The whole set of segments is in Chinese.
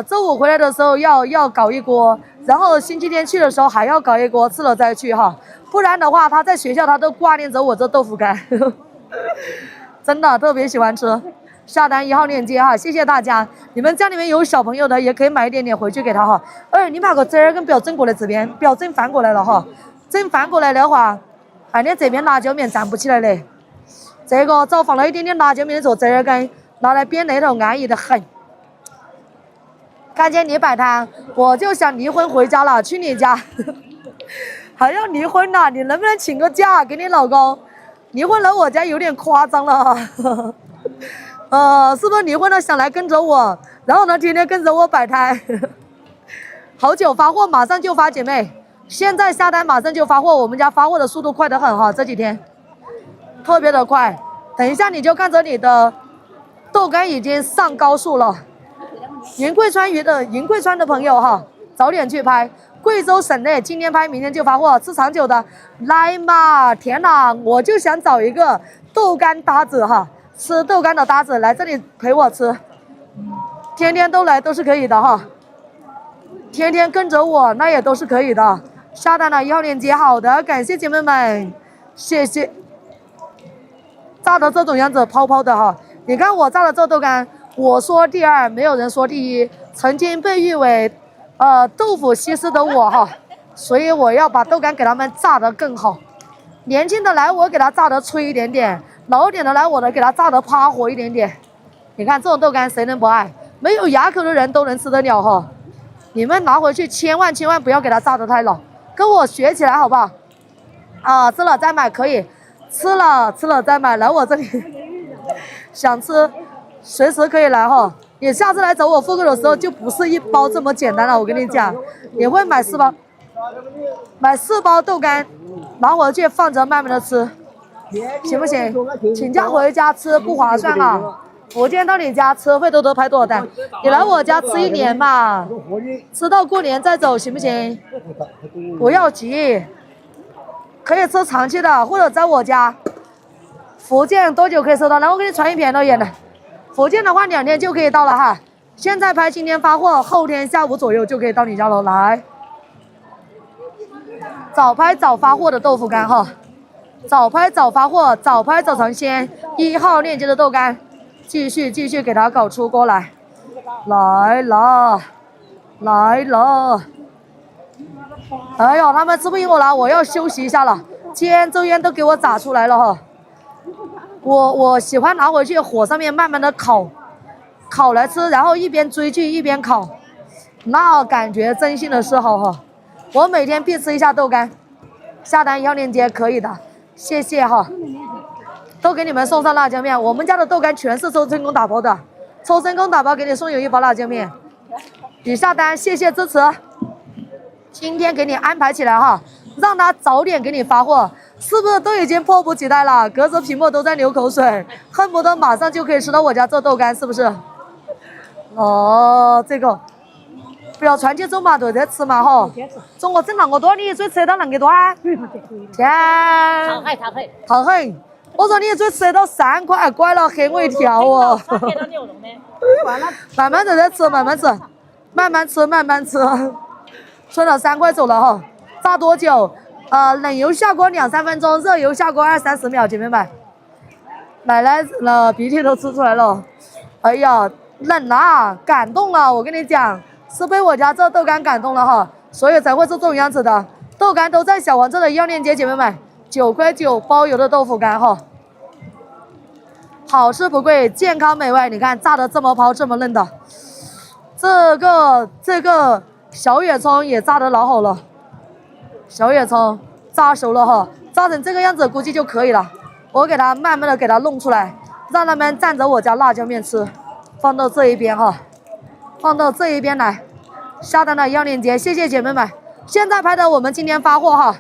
周五回来的时候要搞一锅，然后星期天去的时候还要搞一锅，吃了再去哈，不然的话他在学校他都挂念着我这豆腐干，真的特别喜欢吃。下单1号链接哈，谢谢大家。你们家里面有小朋友的也可以买一点点回去给他哈。你把个汁儿跟表正过来这边，表正翻过来了哈，正翻过来的话，你这边辣椒面站不起来嘞。这个早放了一点点辣椒面的做汁儿干，拿来煸那头安逸的很。看见你摆摊，我就想离婚回家了，去你家。还要离婚了，你能不能请个假给你老公？离婚了我家有点夸张了。是不是离婚了想来跟着我，然后呢天天跟着我摆摊？好久发货，马上就发，姐妹，现在下单马上就发货，我们家发货的速度快得很哈，这几天特别的快。等一下你就看着你的豆干已经上高速了。云贵川的朋友哈，早点去拍。贵州省内今天拍，明天就发货，吃长久的来嘛！天哪，我就想找一个豆干搭子哈。吃豆干的搭子来这里陪我吃，天天都来都是可以的哈，天天跟着我那也都是可以的。下单了1号链接，好的，感谢姐妹们，谢谢。炸的这种样子泡泡的哈，你看我炸的这豆干，我说第二，没有人说第一，曾经被誉为豆腐西施的我哈，所以我要把豆干给他们炸得更好。年轻的来我给他炸得脆一点点。老点的来我的给它炸得趴火一点点，你看这种豆干谁能不爱？没有牙口的人都能吃得了哈。你们拿回去千万不要给它炸得太老，跟我学起来好不好？吃了再买可以，吃了再买，来我这里想吃随时可以来哈。你下次来找我复购的时候就不是一包这么简单了，我跟你讲，你会买4包，买4包豆干，拿回去放着慢慢的吃。行不行？请假回家吃不划算啊！我今天到你家车费都拍多少单？你来我家吃1年嘛，吃到过年再走，行不行？不要急，可以吃长期的，或者在我家。福建多久可以收到？来，我给你传一片都演的。福建的话2天就可以到了哈。现在拍，今天发货，后天下午左右就可以到你家了。来，早拍早发货的豆腐干哈。早拍早发货，早拍早尝鲜，1号链接的豆干，继续给它搞出锅来，来了。哎呦，他们吃不赢我了，我要休息一下了。煎周烟都给我炸出来了哈。我喜欢拿回去火上面慢慢的烤来吃，然后一边追剧一边烤，那感觉真心的是好哈。我每天必吃一下豆干，下单1号链接可以的。谢谢哈，都给你们送上辣椒面。我们家的豆干全是抽真空打包的，抽真空打包给你送有1包辣椒面。你下单，谢谢支持。今天给你安排起来哈，让他早点给你发货，是不是都已经迫不及待了？隔着屏幕都在流口水，恨不得马上就可以吃到我家这豆干，是不是？这个不要传起走嘛，对着吃嘛哈。中国挣那么多，你一嘴吃得到那么多啊？天，好很。我说你一嘴吃得到3块，乖了，吓我一跳哦。慢慢在吃，慢慢吃。存了3块走了哈。炸多久？冷油下锅2、3分钟，热油下锅20、30秒，姐妹们。奶奶了，鼻涕都吃出来了。哎呀，冷啊，感动了，我跟你讲。是被我家这豆干感动了哈，所以才会是这种样子的。豆干都在小黄车的1号链接，姐妹们，9块9包邮的豆腐干哈，好吃不贵，健康美味。你看炸的这么泡这么嫩的，这个小野葱也炸的老好了，小野葱炸熟了哈，炸成这个样子估计就可以了。我给它慢慢的给它弄出来，让他们蘸着我家辣椒面吃，放到这一边哈。放到这一边来，下单的1号链接，谢谢姐妹们。现在拍的我们今天发货哈。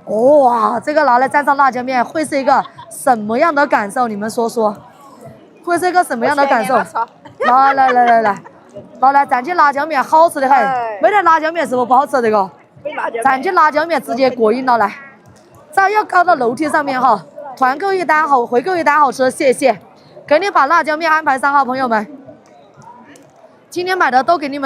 哇，这个拿来蘸上辣椒面会是一个什么样的感受？你们说说，会是一个什么样的感受？来，蘸起辣椒面，好吃的很。没得辣椒面是不好吃这个？蘸起辣椒面直接过瘾了，来，这要搞到楼梯上面哈。团购1单好，回购1单好吃，谢谢。给你把辣椒面安排上哈，朋友们。今天买的都给你们。